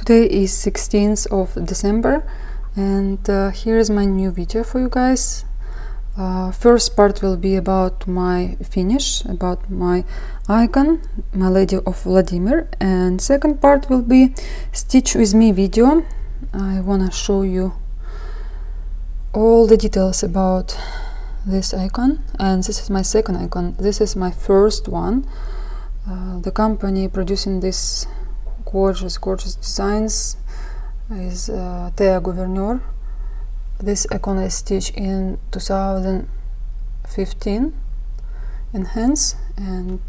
Today is 16th of December, and here is my new video for you guys. First part will be about my finish, about my icon, my Lady of Vladimir, and second part will be stitch with me video. I wanna show you all the details about this icon, and this is my second icon. This is my first one. The company producing this gorgeous designs is Vladimir. This icon is stitched in 2015 in hands, and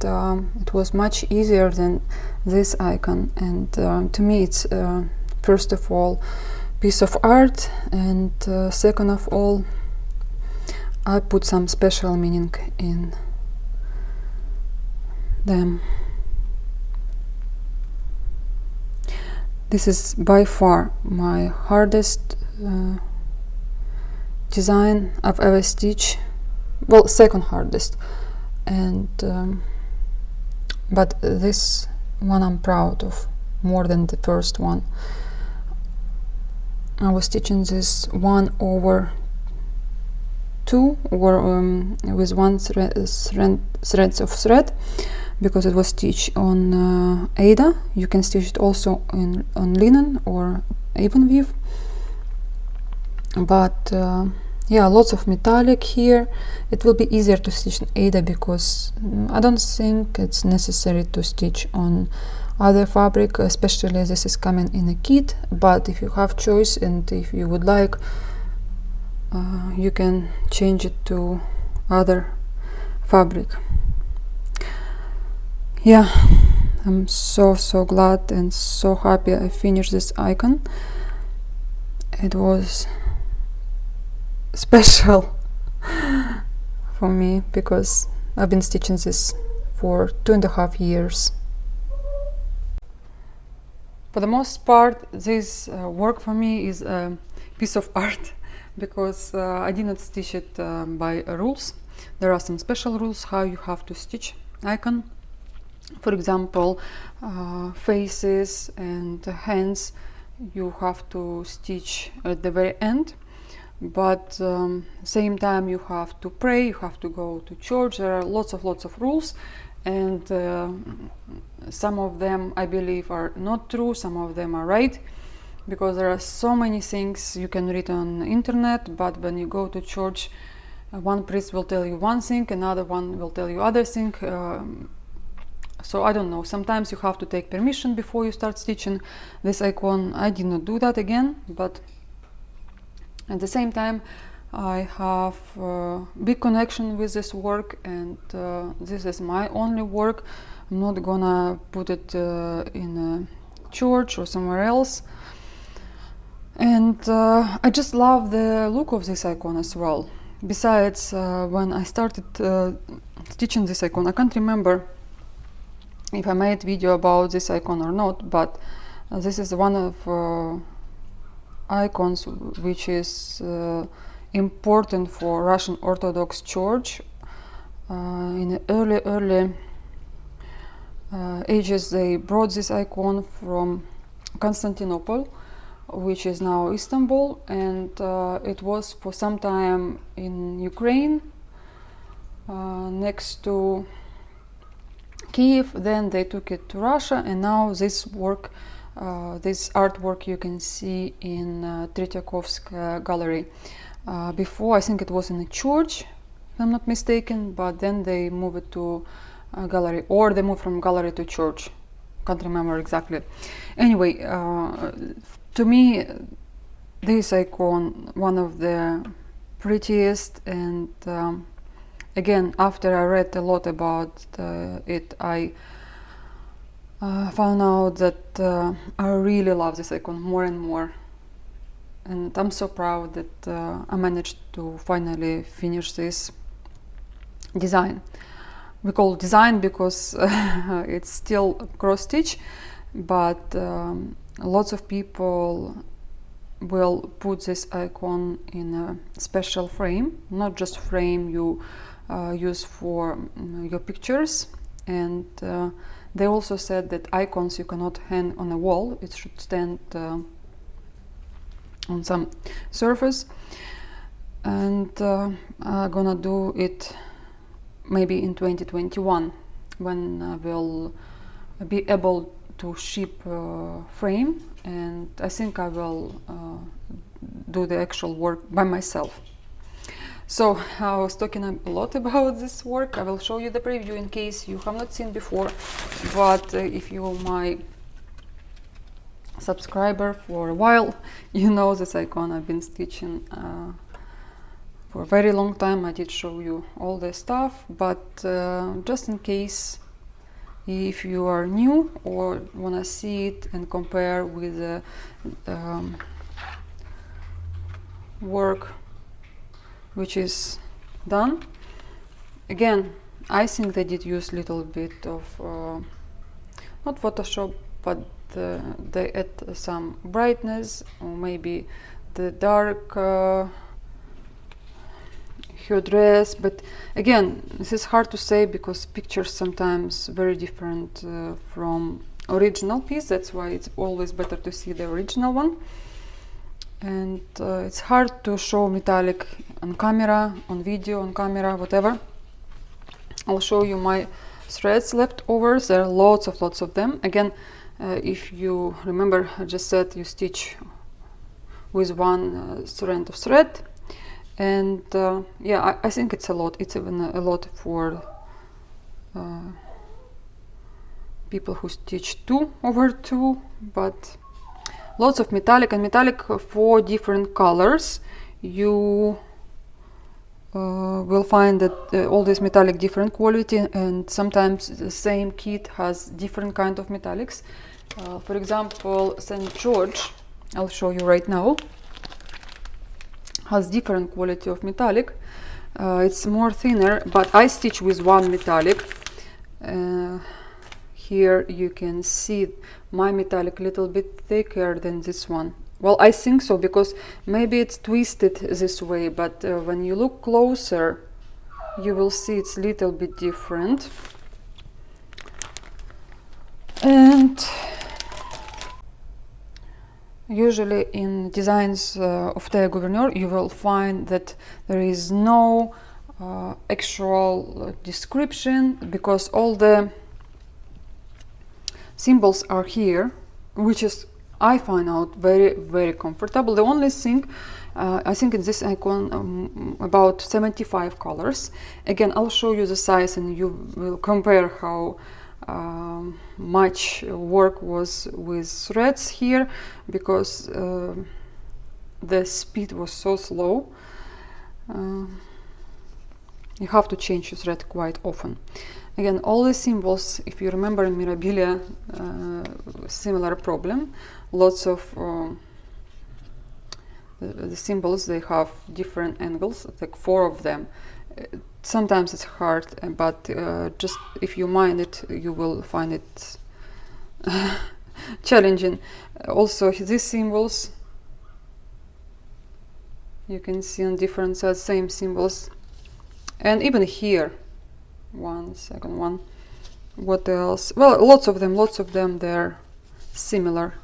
it was much easier than this icon, and to me it's first of all piece of art, and second of all I put some special meaning in them. This is by far my hardest design I've ever stitched. Well, second hardest, and but this one I'm proud of more than the first one. I was stitching this 1/2 or with one threads of thread, because it was stitched on Ada. You can stitch it also on linen or even weave, but yeah, lots of metallic here. It will be easier to stitch on Ada because I don't think it's necessary to stitch on other fabric, especially this is coming in a kit. But if you have choice and if you would like, you can change it to other fabric. Yeah, I'm so glad and so happy I finished this icon. It was special for me because I've been stitching this for 2.5 years. For the most part, this work for me is a piece of art because I did not stitch it by rules. There are some special rules how you have to stitch icon. For example, faces and hands you have to stitch at the very end, but same time you have to pray, you have to go to church. There are lots of rules, and some of them I believe are not true, some of them are right, because there are so many things you can read on the internet, but when you go to church, one priest will tell you one thing, another one will tell you other thing. So I don't know, sometimes you have to take permission before you start stitching this icon. I did not do that again, but at the same time I have a big connection with this work, and this is my only work. I'm not gonna put it in a church or somewhere else, and I just love the look of this icon as well. Besides, when I started stitching this icon, I can't remember if I made video about this icon or not, but this is one of icons which is important for Russian Orthodox Church. In the early ages they brought this icon from Constantinople, which is now Istanbul, and it was for some time in Ukraine next to Kiev. Then they took it to Russia, and now this work, this artwork you can see in Tretyakovsk gallery. Before I think it was in a church, if I'm not mistaken, but then they moved it to a gallery, or they moved from gallery to church. Can't remember exactly. Anyway, to me this icon one of the prettiest, and again, after I read a lot about it, I found out that I really love this icon more and more, and I'm so proud that I managed to finally finish this design. We call it design because it's still cross stitch, but lots of people will put this icon in a special frame, not just frame you use for your pictures, and They also said that icons you cannot hang on a wall, it should stand on some surface. And I'm gonna do it maybe in 2021, when I will be able to ship frame, and I think I will do the actual work by myself. So I was talking a lot about this work. I will show you the preview in case you have not seen before, but if you're my subscriber for a while, you know this icon I've been stitching for a very long time. I did show you all the stuff, but just in case if you are new or want to see it and compare with the work which is done. Again, I think they did use a little bit of not Photoshop, but they add some brightness, or maybe the dark her dress. But again, this is hard to say because pictures sometimes very different from original piece. That's why it's always better to see the original one. And it's hard to show metallic on camera, on video, on camera, whatever. I'll show you my threads leftovers. There are lots of them. Again, if you remember, I just said you stitch with one strand of thread, and yeah, I think it's a lot. It's even a lot for people who stitch 2/2, but lots of metallic, and metallic for different colors. You will find that all this metallic different quality, and sometimes the same kit has different kind of metallics. For example, St. George, I'll show you right now, has different quality of metallic. It's more thinner, but I stitch with one metallic. Here you can see my metallic a little bit thicker than this one. Well, I think so, because maybe it's twisted this way, but when you look closer, you will see it's a little bit different. And usually in designs of Taya Gouverneur, you will find that there is no actual description, because all the symbols are here, which is, I find out, very comfortable. The only thing, I think in this icon about 75 colors. Again, I'll show you the size and you will compare how much work was with threads here, because the speed was so slow. You have to change your thread quite often. Again, all the symbols, if you remember in Mirabilia, similar problem. Lots of the symbols, they have different angles, like 4 of them. Sometimes it's hard, but just if you mind it, you will find it challenging. Also, these symbols, you can see on different sides, same symbols. And even here, one second one, what else? Well, lots of them, they're similar.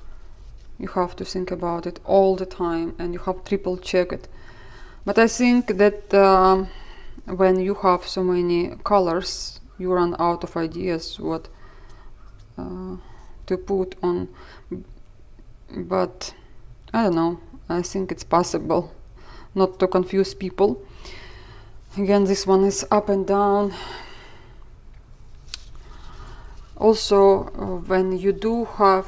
You have to think about it all the time, and you have triple check it. But I think that when you have so many colors, you run out of ideas what to put on. But I don't know, I think it's possible not to confuse people. Again, this one is up and down. Also, when you do have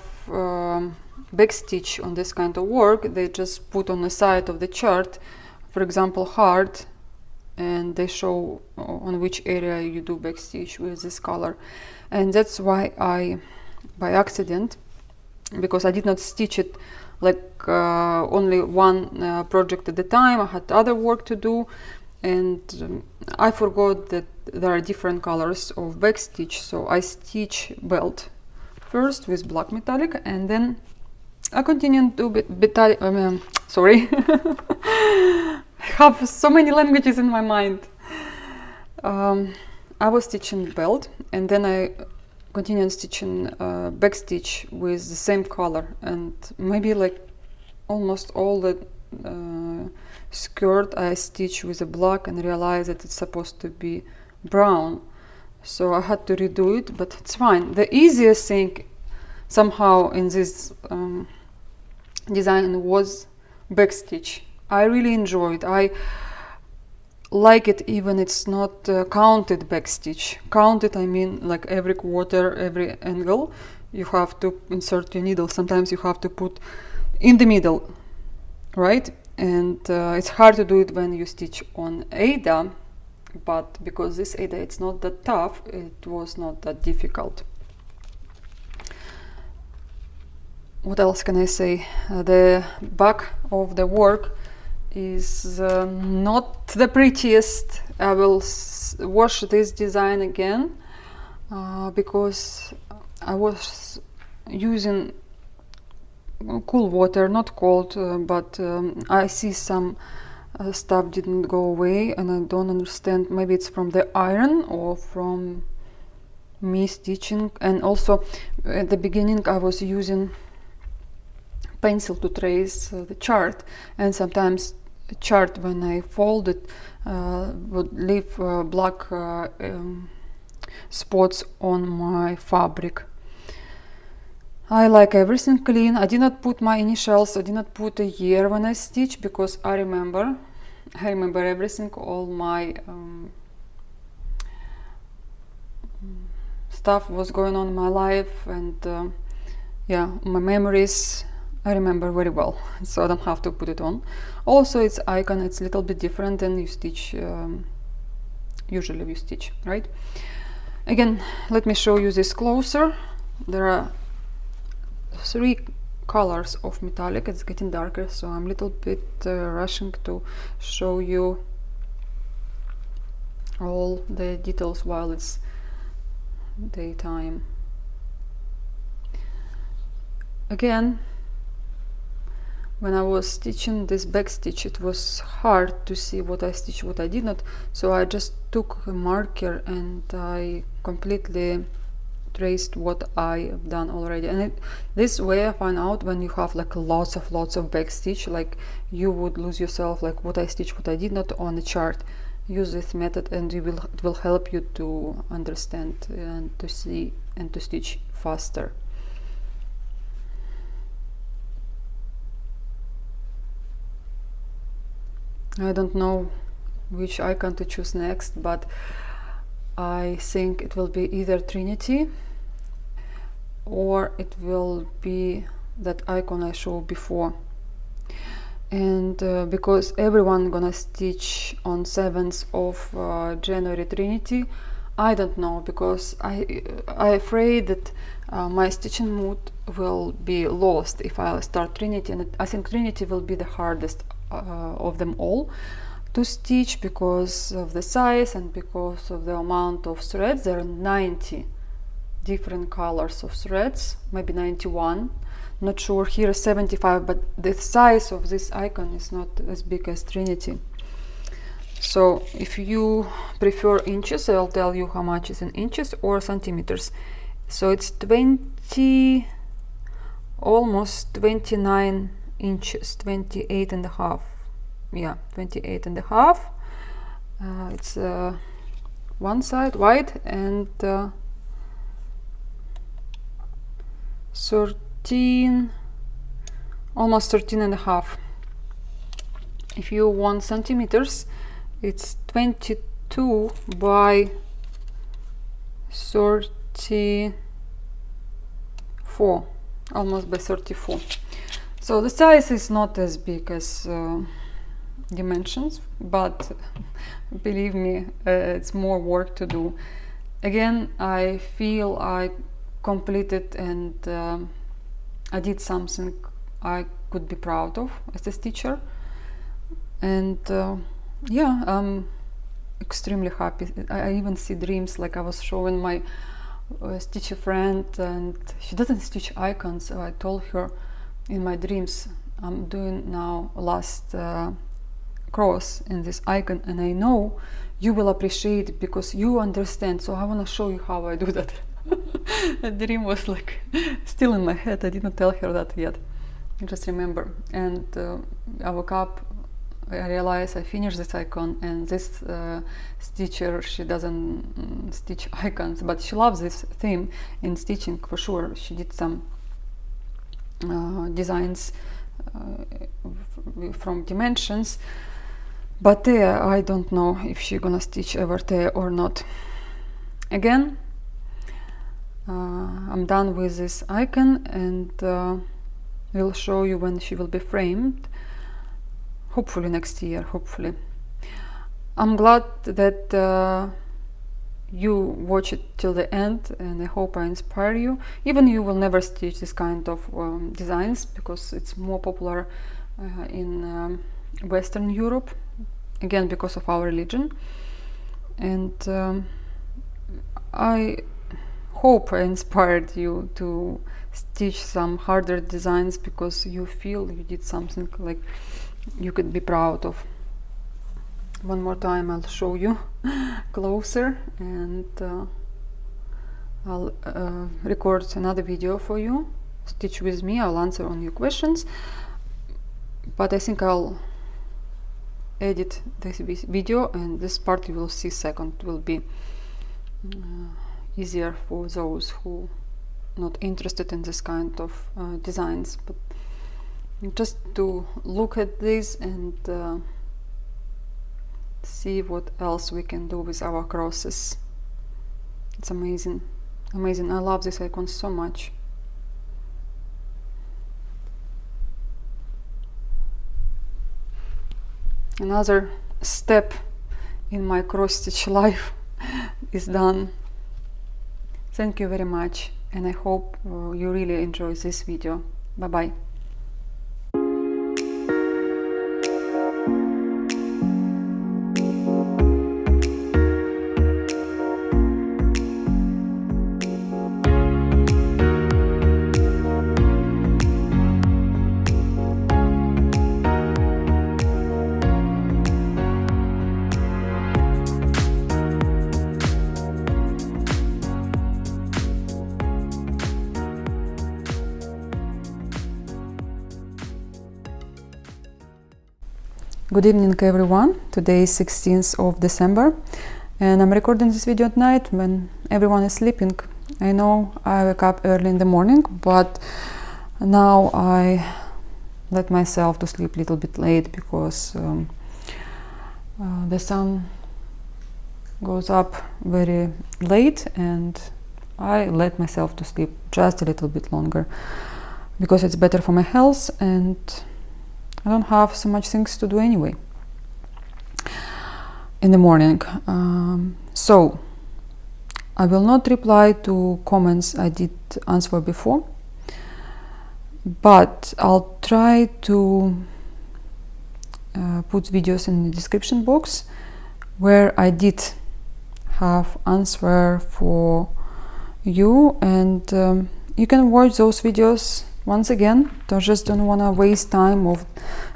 backstitch on this kind of work, they just put on the side of the chart, for example, hard, and they show on which area you do backstitch with this color. And that's why I, by accident, because I did not stitch it like only one project at a time, I had other work to do, and I forgot that there are different colors of backstitch, so I stitch belt first with black metallic, and then I continue to sorry, I have so many languages in my mind. I was stitching belt, and then I continue stitching back stitch with the same color, and maybe like almost all the skirt I stitch with a black and realize that it's supposed to be brown, so I had to redo it, but it's fine. The easiest thing somehow in this design was back stitch. I really enjoyed. I like it even it's not counted back stitch. Counted, I mean like every quarter, every angle you have to insert your needle. Sometimes you have to put in the middle, right? And it's hard to do it when you stitch on Ada, but because this Ada it's not that tough, it was not that difficult. What else can I say? The back of the work is not the prettiest. I will wash this design again because I was using cool water, not cold, but I see some stuff didn't go away and I don't understand. Maybe it's from the iron or from me stitching. And also at the beginning I was using pencil to trace the chart, and sometimes the chart when I fold it would leave black spots on my fabric. I like everything clean. I did not put my initials, I did not put a year when I stitch because I remember everything, all my stuff was going on in my life, and yeah, my memories I remember very well, so I don't have to put it on. Also, its icon, it's a little bit different than you stitch, usually you stitch, right? Again, let me show you this closer. There are 3 colors of metallic. It's getting darker, so I'm a little bit rushing to show you all the details while it's daytime. Again, when I was stitching this back stitch, it was hard to see what I stitched, what I did not, so I just took a marker and I completely traced what I have done already. And this way I find out when you have like lots of back stitch, like you would lose yourself, like what I stitched, what I did not on the chart. Use this method and it will help you to understand and to see and to stitch faster. I don't know which icon to choose next, but I think it will be either Trinity or it will be that icon I showed before. And because everyone gonna stitch on 7th of January Trinity, I don't know, because I afraid that my stitching mood will be lost if I start Trinity, and I think Trinity will be the hardest of them all to stitch because of the size and because of the amount of threads. There are 90 different colors of threads, maybe 91, not sure. Here 75, but the size of this icon is not as big as Trinity. So if you prefer inches, I'll tell you how much is in inches or centimeters. So it's 20, almost 29 inches, 28 and a half. Yeah, 28 and a half. It's one side wide and 13, almost 13 and a half. If you want centimeters, it's 22 by 34, almost by 34. So the size is not as big as dimensions, but believe me, it's more work to do. Again, I feel I completed and I did something I could be proud of as a stitcher, and yeah, I'm extremely happy. I even see dreams, like I was showing my stitcher friend, and she doesn't stitch icons, so I told her in my dreams I'm doing now last cross in this icon, and I know you will appreciate it because you understand, so I want to show you how I do that. The dream was like still in my head. I didn't tell her that yet. I just remember. And I woke up, I realized I finished this icon, and this stitcher, she doesn't stitch icons, but she loves this theme in stitching for sure. She did some designs from dimensions, but there I don't know if she's gonna stitch ever there or not. Again, I'm done with this icon, and will show you when she will be framed, hopefully next year, hopefully. I'm glad that you watch it till the end, and I hope I inspire you. Even you will never stitch this kind of designs, because it's more popular in Western Europe, again because of our religion. And I hope I inspired you to stitch some harder designs, because you feel you did something like you could be proud of. One more time I'll show you closer, and I'll record another video for you. Stitch with me, I'll answer on your questions, but I think I'll edit this video, and this part you will see second will be easier for those who not interested in this kind of designs, but just to look at this and see what else we can do with our crosses. It's amazing, amazing. I love this icon so much. Another step in my cross stitch life is done. Thank you very much, and I hope you really enjoy this video. Bye bye. Good evening everyone. Today is 16th of December, and I'm recording this video at night when everyone is sleeping. I know I wake up early in the morning, but now I let myself to sleep a little bit late because the sun goes up very late, and I let myself to sleep just a little bit longer because it's better for my health, and I don't have so much things to do anyway in the morning. So I will not reply to comments I did answer before, but I'll try to put videos in the description box where I did have answer for you, and you can watch those videos once again. I just don't want to waste time of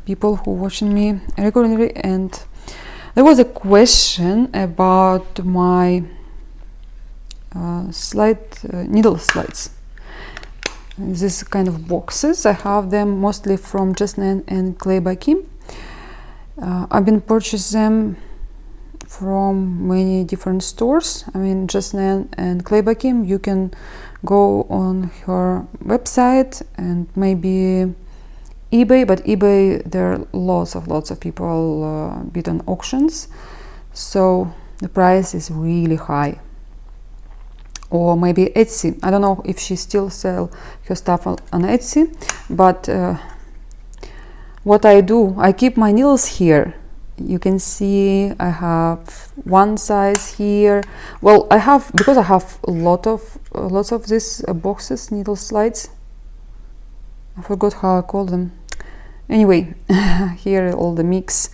people who watching me regularly. And there was a question about my needle slides. This kind of boxes, I have them mostly from Jasnan and Clay by Kim. I've been purchasing them from many different stores. I mean, Jasnan and Clay by Kim, you can go on her website and maybe eBay, but eBay there are lots of people bid on auctions, so the price is really high. Or maybe Etsy. I don't know if she still sell her stuff on Etsy, but what I do, I keep my needles here. You can see I have one size here. Well, I have, because I have lots of these boxes, needle slides. I forgot how I call them. Anyway, here all the mix.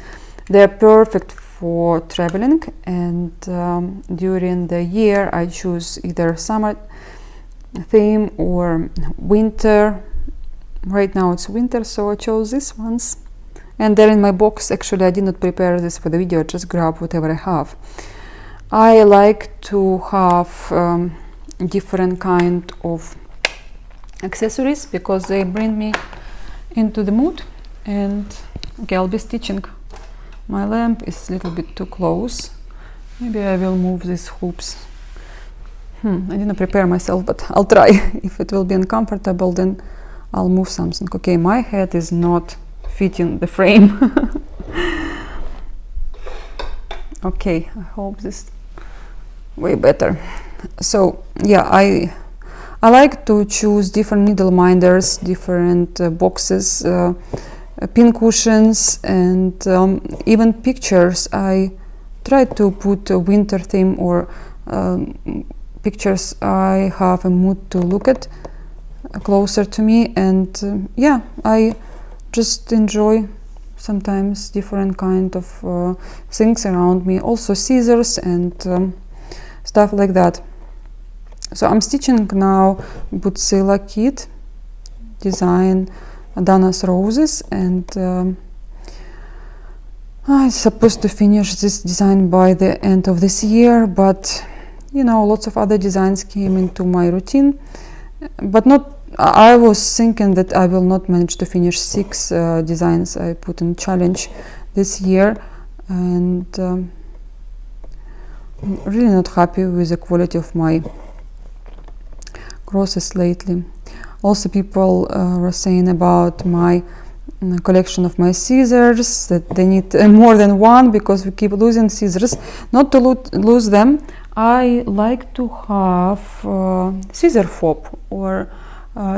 They're perfect for traveling, and during the year I choose either summer theme or winter. Right now it's winter, so I chose these ones. And they're in my box. Actually, I did not prepare this for the video, I just grab whatever I have. I like to have different kind of accessories because they bring me into the mood. And okay, I'll be stitching. My lamp is a little bit too close. Maybe I will move these hoops. I didn't prepare myself, but I'll try. If it will be uncomfortable, then I'll move something. Okay, my head is not fitting the frame. Okay, I hope this way better. So yeah, I like to choose different needle minders, different boxes, pin cushions, and even pictures. I try to put a winter theme or pictures I have a mood to look at closer to me, and yeah, I just enjoy sometimes different kind of things around me, also scissors and stuff like that. So I'm stitching now Butzilla kit design Dana's Roses, and I'm supposed to finish this design by the end of this year, but you know, lots of other designs came into my routine, but not. I was thinking that I will not manage to finish 6 designs I put in challenge this year, and I'm really not happy with the quality of my crosses lately. Also, people were saying about my collection of my scissors, that they need more than one because we keep losing scissors. Not to lose them, I like to have scissor fob or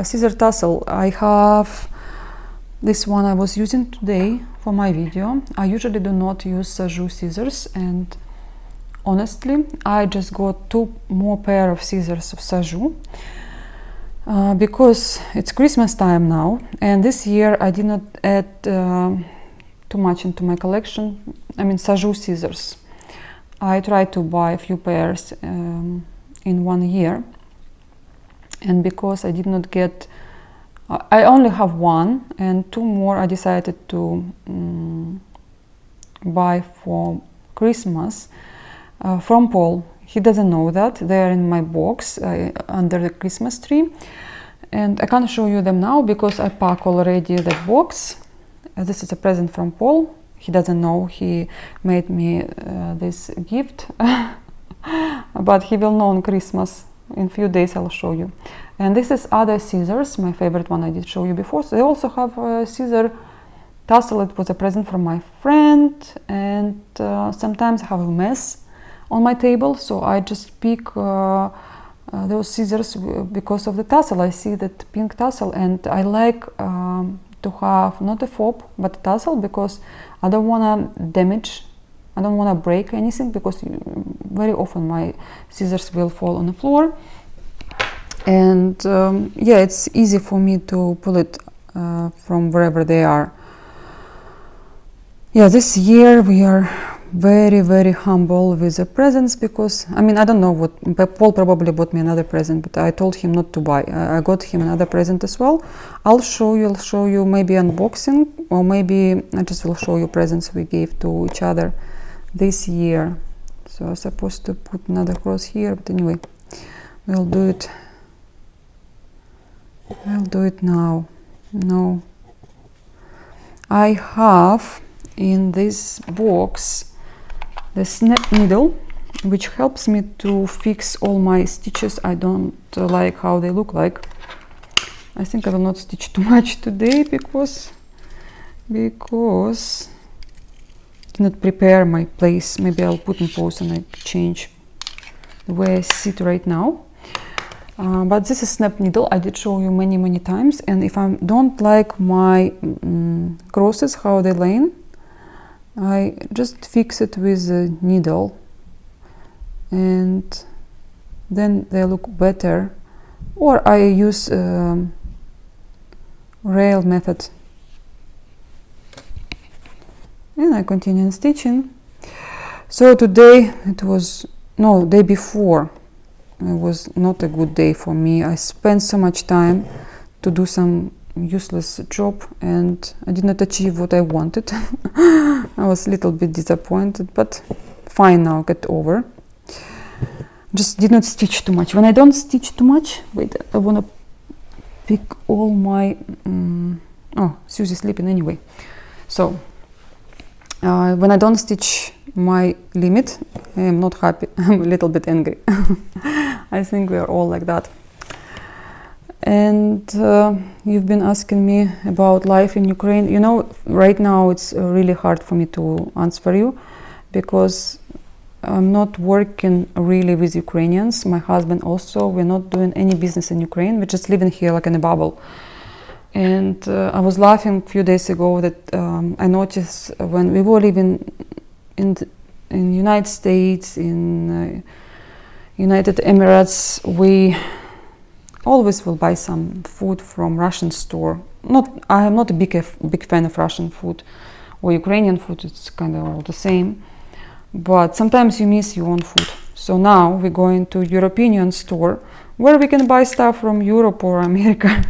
scissor tassel. I have this one I was using today for my video. I usually do not use Sajou scissors, and honestly I just got 2 more pair of scissors of Sajou because it's Christmas time now, and this year I did not add too much into my collection. I mean Sajou scissors. I tried to buy a few pairs in 1 year, and because I did not get, I only have 1, and 2 more I decided to buy for Christmas from Paul. He doesn't know that. They are in my box under the Christmas tree, and I can't show you them now because I pack already that box. This is a present from Paul. He doesn't know he made me this gift, but he will know on Christmas. In few days I'll show you. And this is other scissors, my favorite one I did show you before. So they also have a scissor tassel. It was a present from my friend, and sometimes I have a mess on my table, so I just pick those scissors because of the tassel. I see that pink tassel, and I like to have not a fob but a tassel because I don't want to damage, I don't want to break anything, because very often my scissors will fall on the floor, and yeah, it's easy for me to pull it from wherever they are. Yeah, this year we are very humble with the presents, because I mean, I don't know what, Paul probably bought me another present, but I told him not to buy. I got him another present as well. I'll show you maybe unboxing, or maybe I just will show you presents we gave to each other this year. So I'm supposed to put another cross here, but anyway, we'll do it now. No, I have in this box the snap needle, which helps me to fix all my stitches. I don't like how they look like. I think I will not stitch too much today because I did not prepare my place. Maybe I'll put in pause and I change the way I sit right now. But this is snap needle. I did show you many times, and if I don't like my crosses how they lay, I just fix it with a needle, and then they look better. Or I use rail method, and I continue stitching. So today it was, no, day before, it was not a good day for me. I spent so much time to do some useless job, and I did not achieve what I wanted. I was a little bit disappointed, but fine now, get over. just did not stitch too much. When I don't stitch too much, wait, I wanna pick all my, oh, Susie's sleeping anyway. So, when I don't stitch my limit, I am not happy, I'm a little bit angry. I think we are all like that. And you've been asking me about life in Ukraine. You know, right now it's really hard for me to answer you because I'm not working really with Ukrainians. My husband also, we're not doing any business in Ukraine. We're just living here like in a bubble. And I was laughing a few days ago that I noticed when we were living in United States, in United Emirates, we always will buy some food from Russian store. I am not a big fan of Russian food or Ukrainian food. It's kind of all the same. But sometimes you miss your own food. So now we're going to European store where we can buy stuff from Europe or America.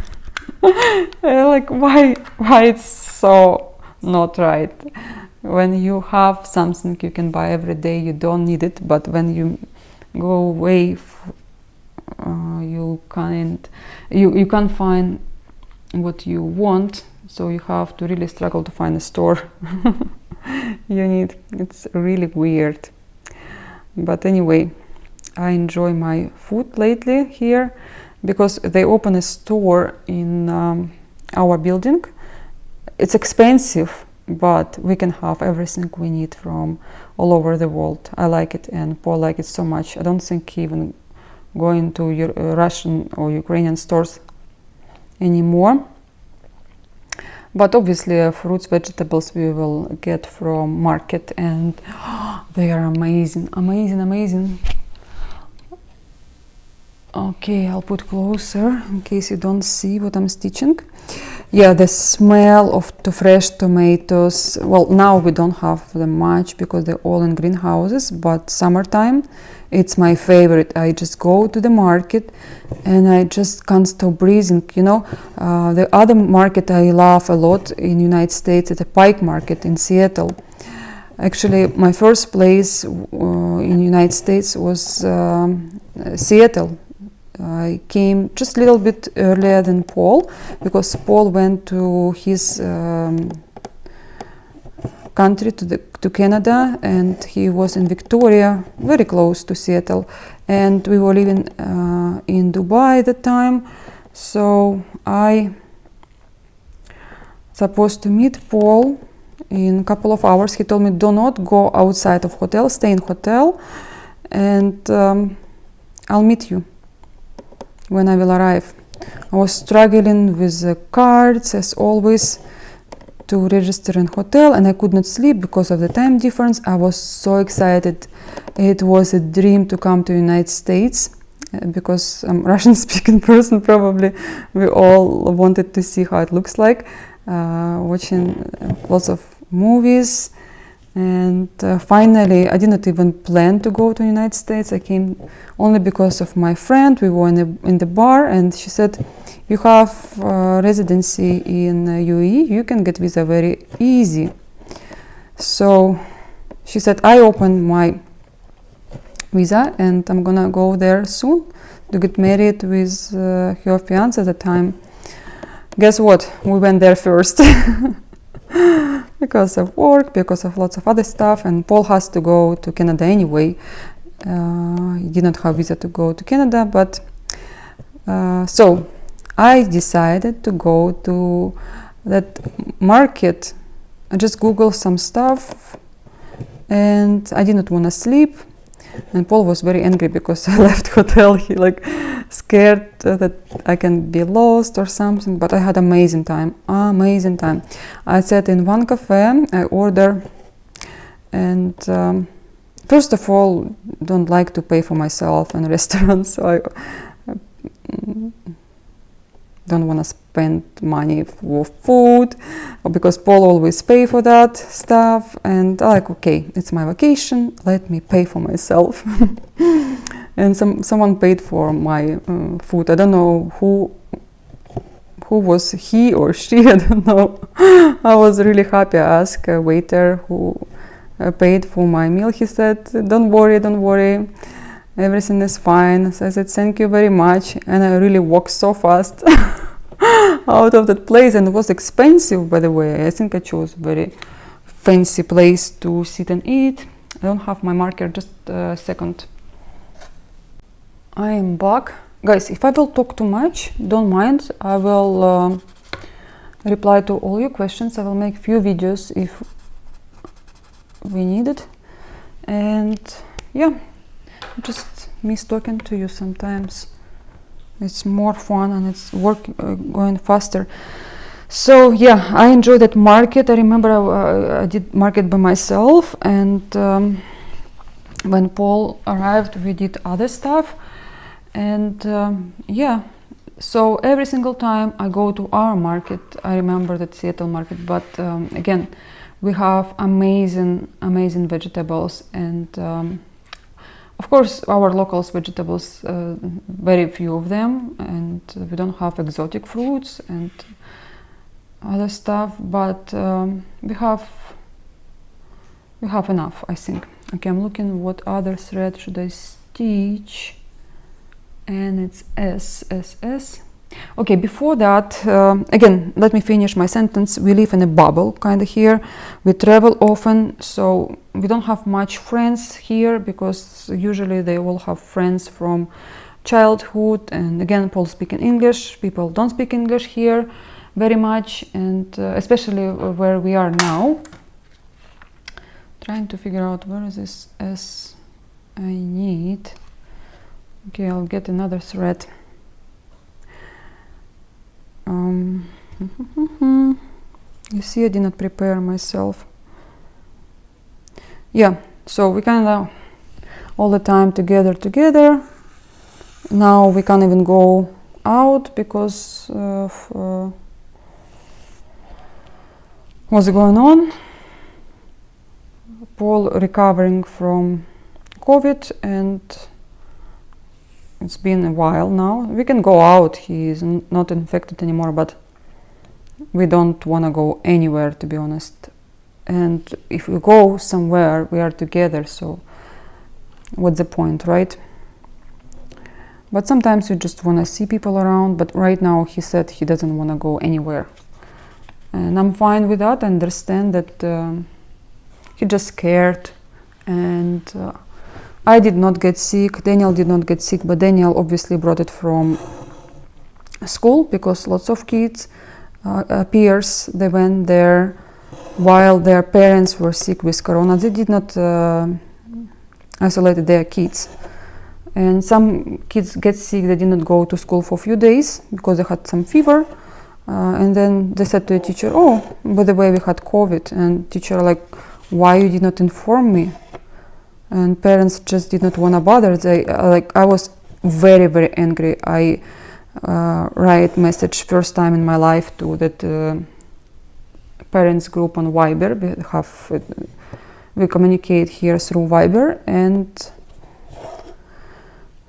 Like why it's so not right? When you have something you can buy every day, you don't need it. But when you go away, you can't find what you want. So you have to really struggle to find a store you need. It's really weird. But anyway, I enjoy my food lately here because they open a store in our building. It's expensive, but we can have everything we need from all over the world. I like it, and Paul likes it so much. I don't think even going to Russian or Ukrainian stores anymore. But obviously fruits, vegetables we will get from market, and they are amazing, amazing, amazing. Okay, I'll put closer in case you don't see what I'm stitching. Yeah, the smell of the fresh tomatoes. Well, now we don't have them much because they're all in greenhouses, but summertime, it's my favorite. I just go to the market and I just can't stop breathing. You know, the other market I love a lot in United States is the Pike Market in Seattle. Actually, my first place in United States was Seattle. I came just a little bit earlier than Paul because Paul went to his country, to Canada, and he was in Victoria, very close to Seattle, and we were living in Dubai at the time. So I supposed to meet Paul in a couple of hours. He told me, do not go outside of hotel, stay in hotel, and I'll meet you when I will arrive. I was struggling with the cards as always to register in hotel, and I could not sleep because of the time difference. I was so excited. It was a dream to come to United States because I'm a Russian speaking person. Probably we all wanted to see how it looks like, watching lots of movies. And finally, I didn't even plan to go to the United States. I came only because of my friend. We were in the bar, and she said, you have residency in UAE, you can get visa very easy. So she said, I opened my visa and I'm gonna go there soon to get married with her fiance at the time. Guess what? We went there first. Because of work, because of lots of other stuff, and Paul has to go to Canada anyway. He did not have visa to go to Canada, but so I decided to go to that market. I just Googled some stuff, and I didn't want to sleep. And Paul was very angry because I left hotel. He like scared that I can be lost or something. But I had amazing time, amazing time. I sat in one cafe. I ordered, and first of all, don't like to pay for myself in restaurants. So I don't want to spend money for food, because Paul always pay for that stuff, and I like, okay, it's my vacation, let me pay for myself. And someone paid for my food. I don't know who was he or she, I don't know. I was really happy. I asked a waiter who paid for my meal. He said, don't worry, everything is fine. So I said thank you very much, and I really walked so fast out of that place, and it was expensive, by the way. I think I chose a very fancy place to sit and eat. I don't have my marker, just a second. I am back. Guys, if I will talk too much, don't mind. I will reply to all your questions. I will make few videos if we need it. And yeah, just miss talking to you sometimes. It's more fun and it's going faster. So yeah, I enjoyed that market. I remember I did market by myself, and when Paul arrived, we did other stuff. And yeah, so every single time I go to our market, I remember that Seattle market, but again, we have amazing vegetables, and of course our locals vegetables, very few of them, and we don't have exotic fruits and other stuff, but we have enough, I think. Okay, I'm looking what other thread should I stitch, and it's S. Okay, before that, again, let me finish my sentence. We live in a bubble kind of here. We travel often, so we don't have much friends here, because usually they all have friends from childhood. And again, Paul speaking English. People don't speak English here very much, and especially where we are now. Trying to figure out where is this S I need. Okay, I'll get another thread. You see, I did not prepare myself. Yeah, so we kind of all the time together. Now we can't even go out because of what's going on. Paul recovering from COVID, and it's been a while now. We can go out, he is not infected anymore, but we don't want to go anywhere, to be honest. And if we go somewhere, we are together, so what's the point, right? But sometimes you just want to see people around, but right now he said he doesn't want to go anywhere. And I'm fine with that. I understand that he just scared, and I did not get sick, Daniel did not get sick, but Daniel obviously brought it from school, because lots of kids, peers, they went there while their parents were sick with corona. They did not isolate their kids. And some kids get sick, they did not go to school for a few days because they had some fever. And then they said to the teacher, oh, by the way, we had COVID. And teacher like, why you did not inform me? And parents just did not want to bother. They I was very angry. I write message first time in my life to that parents group on Viber. We communicate here through Viber, and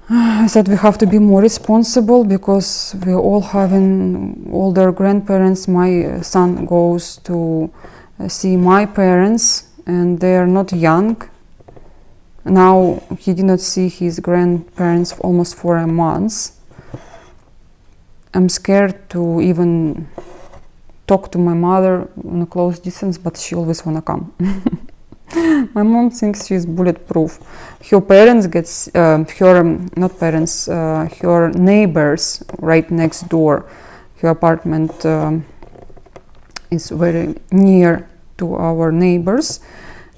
I said we have to be more responsible, because we all having older grandparents. My son goes to see my parents, and they are not young. Now he did not see his grandparents almost for a month. I'm scared to even talk to my mother in a close distance, but she always wanna come. My mom thinks she's bulletproof. Her parents her neighbors right next door. Her apartment is very near to our neighbors.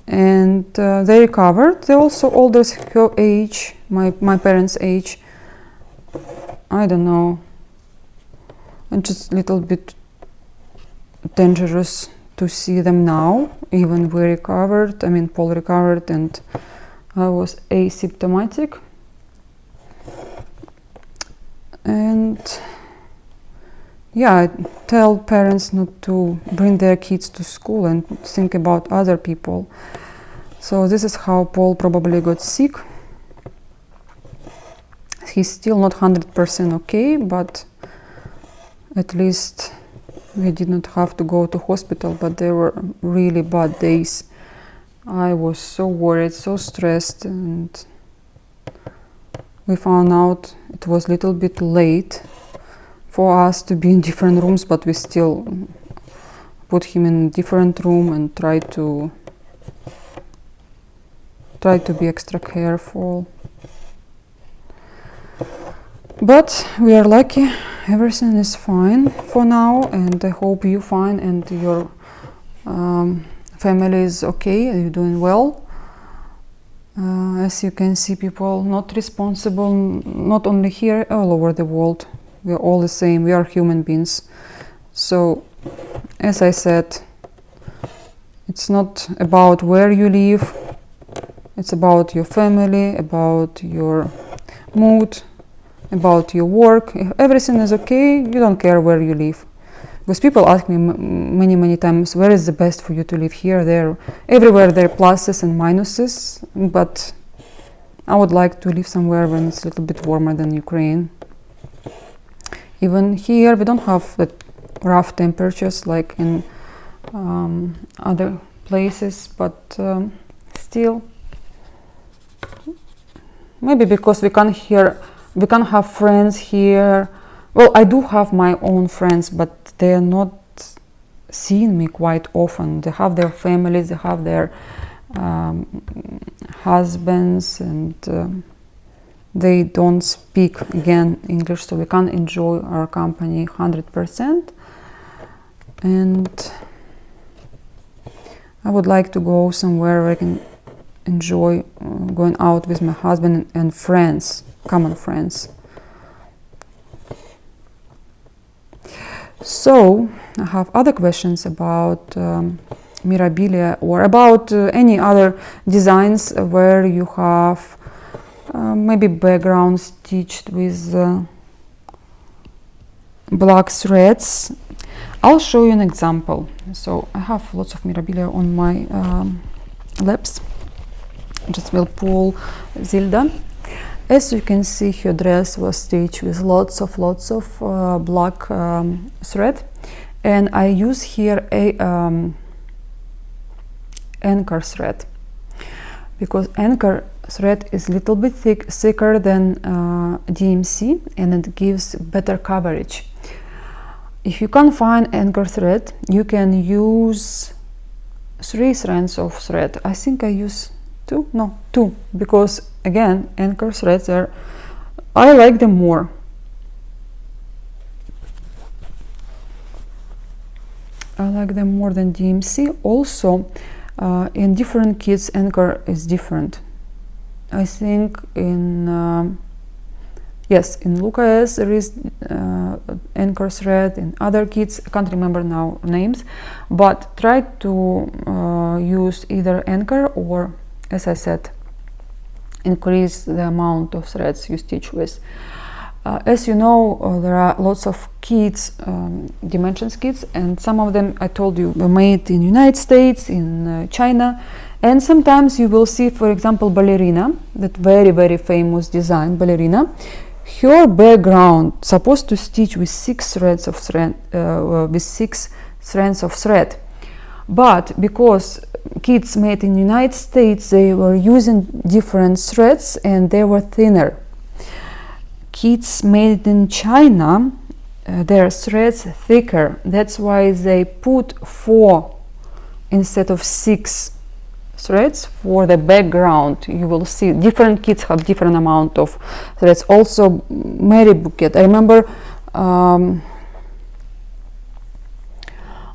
And they recovered. They're also older, her age, my parents' age. I don't know. And just a little bit dangerous to see them now. Even we recovered. I mean, Paul recovered, and I was asymptomatic. And yeah, I tell parents not to bring their kids to school and think about other people. So this is how Paul probably got sick. He's still not 100% okay, but at least we did not have to go to hospital, but there were really bad days. I was so worried, so stressed, and we found out it was a little bit late for us to be in different rooms, but we still put him in a different room and try to be extra careful. But we are lucky, everything is fine for now, and I hope you fine and your family is okay, you're doing well. As you can see, people not responsible, not only here, all over the world. We are all the same, we are human beings. So, as I said, it's not about where you live, it's about your family, about your mood, about your work. If everything is okay, you don't care where you live. Because people ask me many times, where is the best for you to live, here, there? Everywhere there are pluses and minuses, but I would like to live somewhere when it's a little bit warmer than Ukraine. Even here we don't have the rough temperatures like in other places, but still, maybe because we can't have friends here. Well, I do have my own friends, but they are not seeing me quite often. They have their families, they have their husbands, and they don't speak again English, so we can't enjoy our company 100%. And I would like to go somewhere where I can enjoy going out with my husband and friends, common friends. So I have other questions about Mirabilia or about any other designs where you have maybe background stitched with black threads. I'll show you an example. So I have lots of Mirabilia on my laps. Just will pull Zilda. As you can see, her dress was stitched with lots of black thread, and I use here a anchor thread, because anchor thread is a little bit thicker than DMC, and it gives better coverage. If you can't find anchor thread, you can use 3 strands of thread. I think I use 2, no, 2, because again, anchor threads I like them more. I like them more than DMC. Also, in different kits, anchor is different. I think in in Luca S there is anchor thread. In other kits, I can't remember now names, but try to use either anchor or, as I said, increase the amount of threads you stitch with. As you know, there are lots of kits, dimensions kits, and some of them, I told you, were made in United States, in China, and sometimes you will see, for example, ballerina, that very famous design, ballerina. Her background supposed to stitch with 6 threads of thread, with 6 strands of thread, but because kits made in United States, they were using different threads and they were thinner. Kits made in China, their threads thicker. That's why they put 4 instead of 6 threads for the background. You will see different kits have different amount of threads. Also, Mary bouquet. I remember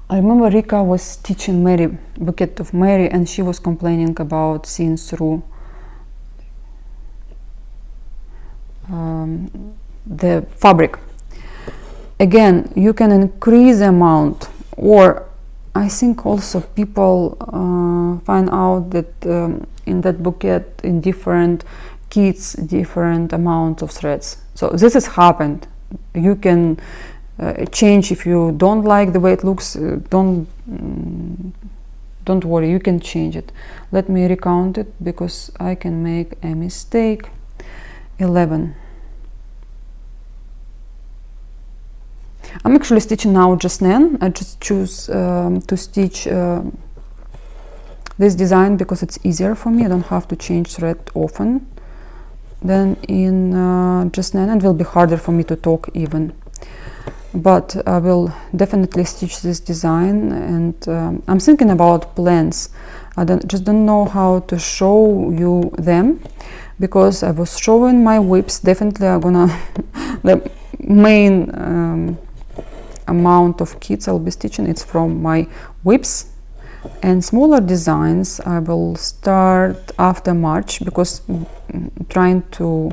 Rika was stitching Mary bouquet of Mary, and she was complaining about seeing through the fabric. Again, you can increase the amount, or I think also people find out that in that bouquet, in different kits, different amounts of threads. So this has happened. You can change if you don't like the way it looks. Don't worry, you can change it. Let me recount it because I can make a mistake. 11. I'm actually stitching now just Nan. I just choose to stitch this design because it's easier for me. I don't have to change thread often. than in just 9. It will be harder for me to talk even, but I will definitely stitch this design. And I'm thinking about plans. I just don't know how to show you them, because I was showing my whips. Definitely I'm gonna the main amount of kits I'll be stitching, it's from my whips, and smaller designs I will start after March, because trying to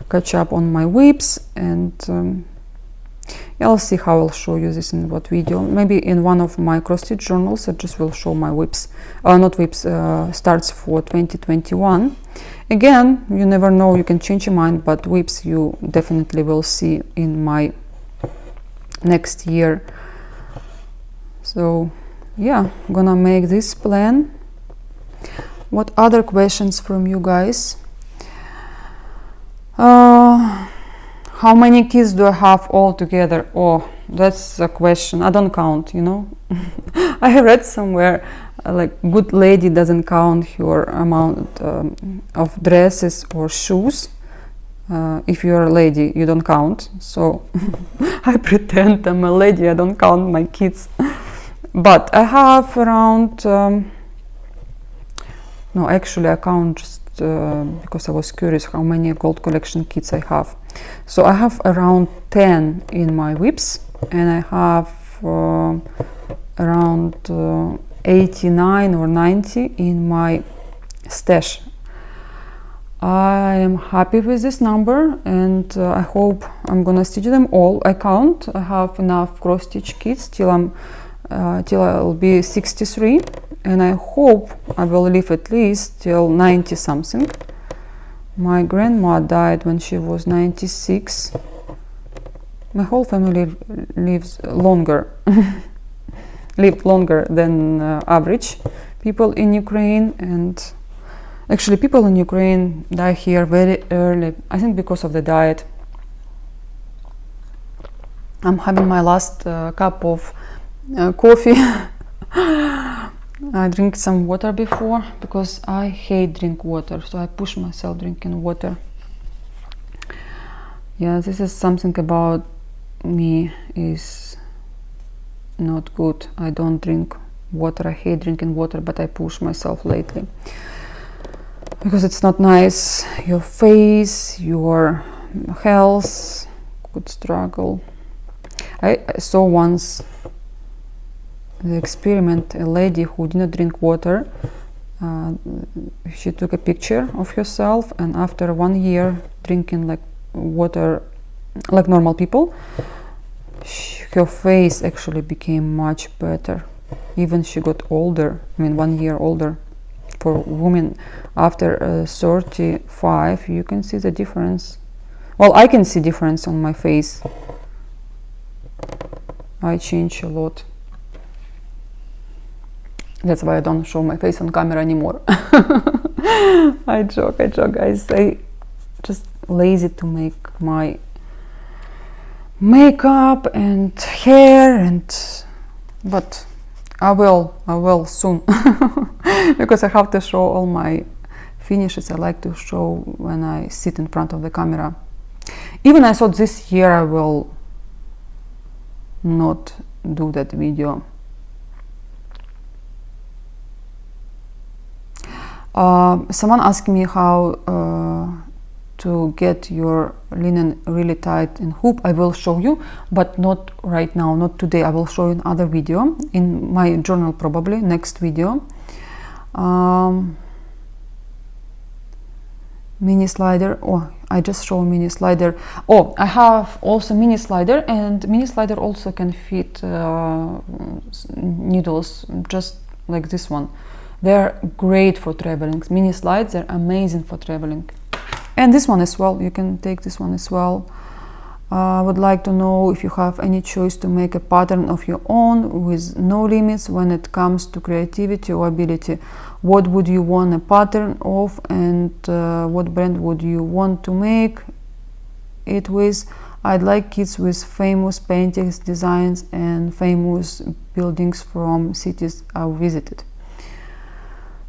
catch up on my whips. And I'll see how I'll show you this in what video. Maybe in one of my cross stitch journals I just will show my whips, not whips, starts for 2021. Again, you never know, you can change your mind, but whips you definitely will see in my next year. So yeah, I'm gonna make this plan. What other questions from you guys? How many kids do I have all together? Oh, that's a question. I don't count, you know. I have read somewhere like good lady doesn't count her amount of dresses or shoes. If you're a lady, you don't count. So I pretend I'm a lady, I don't count my kids. But I have around, no, actually I count just because I was curious how many gold collection kits I have. So I have around 10 in my whips, and I have around 89 or 90 in my stash. I am happy with this number, and I hope I'm gonna stitch them all. I count, I have enough cross stitch kits till I'll be 63, and I hope I will live at least till 90 something. My grandma died when she was 96. My whole family lives longer, lived longer than average people in Ukraine, and actually people in Ukraine die here very early, I think because of the diet. I'm having my last cup of coffee. I drink some water before, because I hate drink water, so I push myself drinking water. Yeah, this is something about me is not good. I don't drink water, I hate drinking water, but I push myself lately, because it's not nice. Your face, your health could struggle. I saw once the experiment, a lady who didn't drink water, she took a picture of herself, and after 1 year drinking like water like normal people, her face actually became much better. Even she got older, I mean 1 year older. For women after 35, you can see the difference. Well, I can see difference on my face. I change a lot. That's why I don't show my face on camera anymore. I joke, guys. I just lazy to make my makeup and hair, but I will soon. Because I have to show all my finishes. I like to show when I sit in front of the camera. Even I thought this year I will not do that video. Someone asked me how to get your linen really tight in hoop. I will show you, but not right now, not today. I will show you in other video, in my journal, probably next video. Mini slider. Oh, I just show mini slider. Oh, I have also mini slider, and mini slider also can fit needles, just like this one. They're great for traveling. Mini slides are amazing for traveling. And this one as well, you can take this one as well. I would like to know if you have any choice to make a pattern of your own with no limits when it comes to creativity or ability. What would you want a pattern of, and what brand would you want to make it with? I'd like kits with famous paintings, designs, and famous buildings from cities I visited.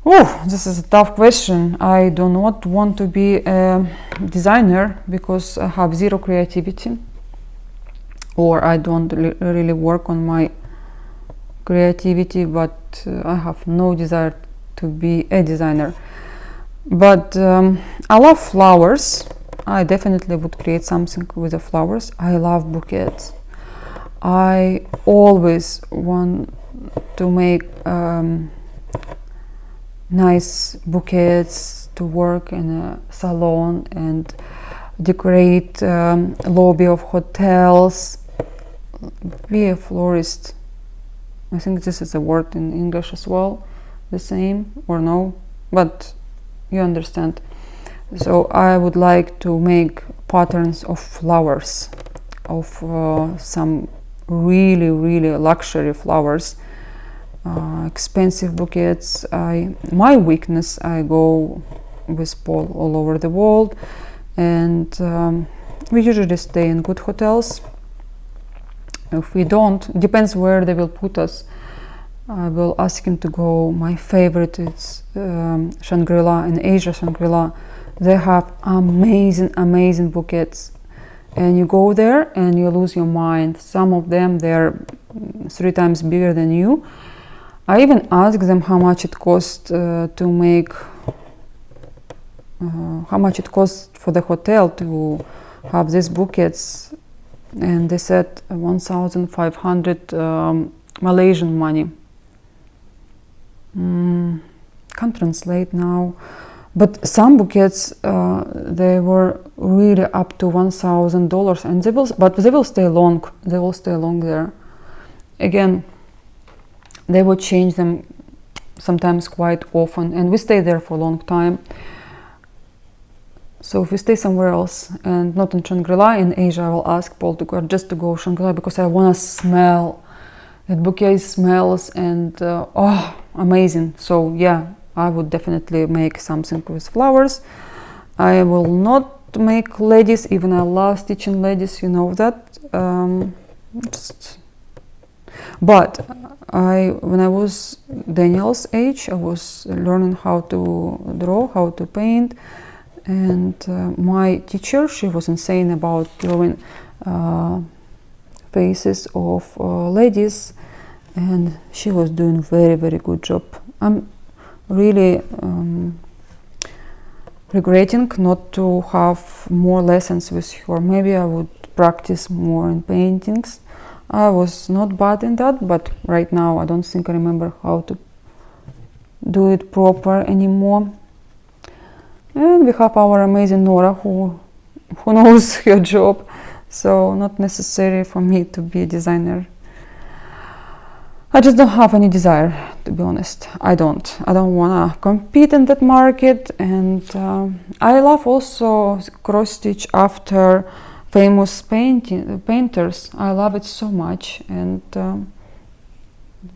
Oh, this is a tough question. I do not want to be a designer because I have zero creativity, or I don't really work on my creativity, but I have no desire to be a designer. But I love flowers. I definitely would create something with the flowers. I love bouquets. I always want to make nice bouquets to work in a salon and decorate lobby of hotels. Be a florist. I think this is a word in English as well, the same or no, but you understand. So I would like to make patterns of flowers, of some really luxury flowers, expensive bouquets. My weakness, I go with Paul all over the world, and we usually stay in good hotels. If we don't, depends where they will put us. I will ask him to go. My favorite is Shangri-La in Asia. Shangri-La, they have amazing bouquets, and you go there and you lose your mind. Some of them, they're 3 times bigger than you. I even asked them how much it cost to make, how much it costs for the hotel to have these bouquets, and they said 1,500 Malaysian money. Can't translate now, but some bouquets they were really up to $1,000, and they will stay long. They will stay long there. Again, they would change them sometimes quite often, and we stay there for a long time. So if we stay somewhere else and not in Shangri-La in Asia, I will ask Paul to go just to go Shangri-La, because I want to smell that bouquet smells, and oh, amazing. So yeah, I would definitely make something with flowers. I will not make ladies, even I love stitching ladies, you know that. But when I was Daniel's age, I was learning how to draw, how to paint, and my teacher, she was insane about drawing faces of ladies, and she was doing very good job. I'm really regretting not to have more lessons with her. Maybe I would practice more in paintings. I was not bad in that, but right now I don't think I remember how to do it proper anymore. And we have our amazing Nora who knows her job, so not necessary for me to be a designer. I just don't have any desire, to be honest. I don't wanna compete in that market, and I love also cross stitch after famous painters. I love it so much, and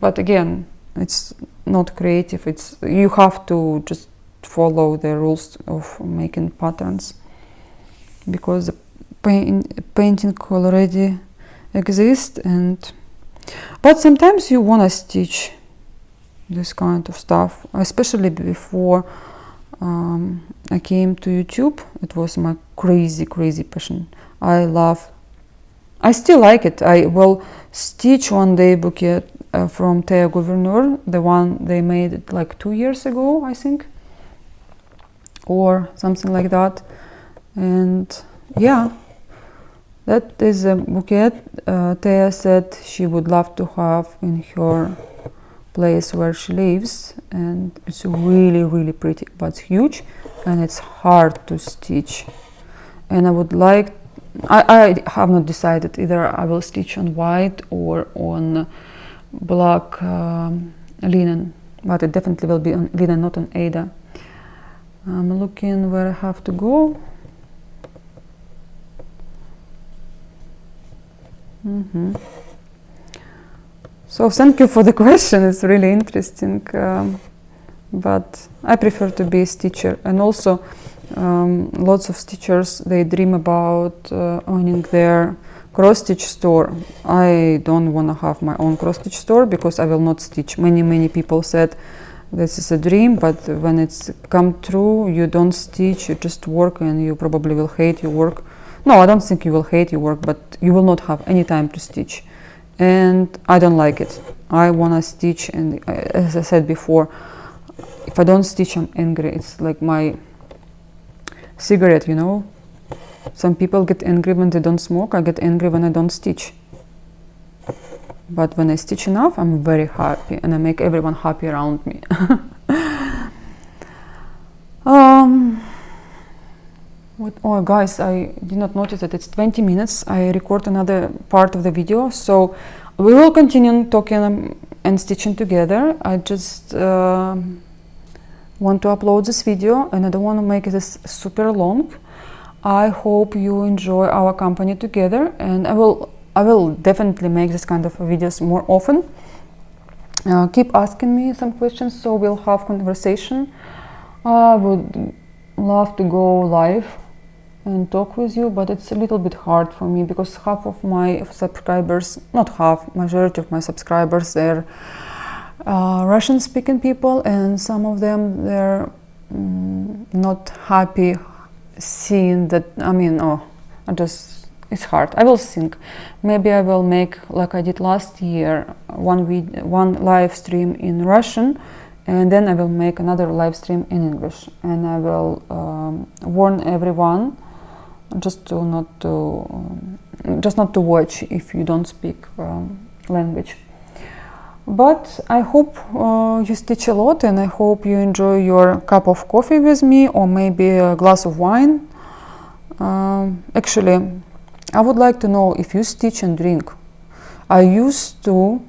but again, it's not creative. It's you have to just follow the rules of making patterns, because the painting already exists. But sometimes you want to stitch this kind of stuff, especially before I came to YouTube. It was my crazy passion. I still like it. I will stitch one day bouquet from Thea Gouverneur, the one they made it like 2 years ago, I think, or something like that. And yeah, that is a bouquet Thea said she would love to have in her place where she lives, and it's really pretty, but it's huge and it's hard to stitch. And I would like, I have not decided, either I will stitch on white or on black linen, but it definitely will be on linen, not on Ada. I'm looking where I have to go. So thank you for the question. It's really interesting, but I prefer to be a stitcher. And also lots of stitchers, they dream about owning their cross stitch store. I don't want to have my own cross stitch store because I will not stitch. Many people said this is a dream, but when it's come true, you don't stitch, you just work, and you probably will hate your work. No, I don't think you will hate your work, but you will not have any time to stitch, and I don't like it. I wanna stitch, and as I said before, if I don't stitch, I'm angry. It's like my cigarette, you know. Some people get angry when they don't smoke. I get angry when I don't stitch. But when I stitch enough, I'm very happy, and I make everyone happy around me. Oh guys, I did not notice that it's 20 minutes. I record another part of the video, so we will continue talking and stitching together. I just want to upload this video, and I don't want to make this super long. I hope you enjoy our company together, and I will definitely make this kind of videos more often. Keep asking me some questions, so we'll have conversation. I would love to go live and talk with you, but it's a little bit hard for me because half of my subscribers, not half, majority of my subscribers, they're Russian speaking people, and some of them, they're not happy seeing that. I mean, it's hard. I will think. Maybe I will make, like I did last year, one live stream in Russian, and then I will make another live stream in English, and I will warn everyone just not to watch if you don't speak language. But I hope you stitch a lot, and I hope you enjoy your cup of coffee with me, or maybe a glass of wine. Actually, I would like to know if you stitch and drink. I used to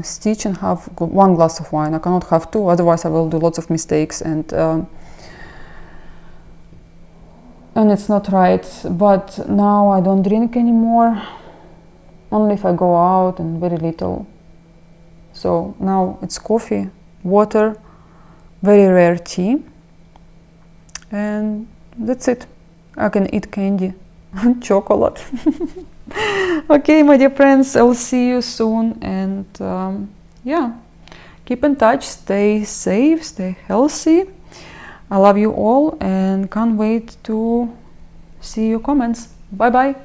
stitch and have one glass of wine. I cannot have two, otherwise I will do lots of mistakes, and it's not right. But now I don't drink anymore, only if I go out, and very little. So now it's coffee, water, very rare tea, and that's it. I can eat candy, chocolate. Okay, my dear friends, I'll see you soon, and yeah, keep in touch, stay safe, stay healthy. I love you all, and can't wait to see your comments. Bye bye.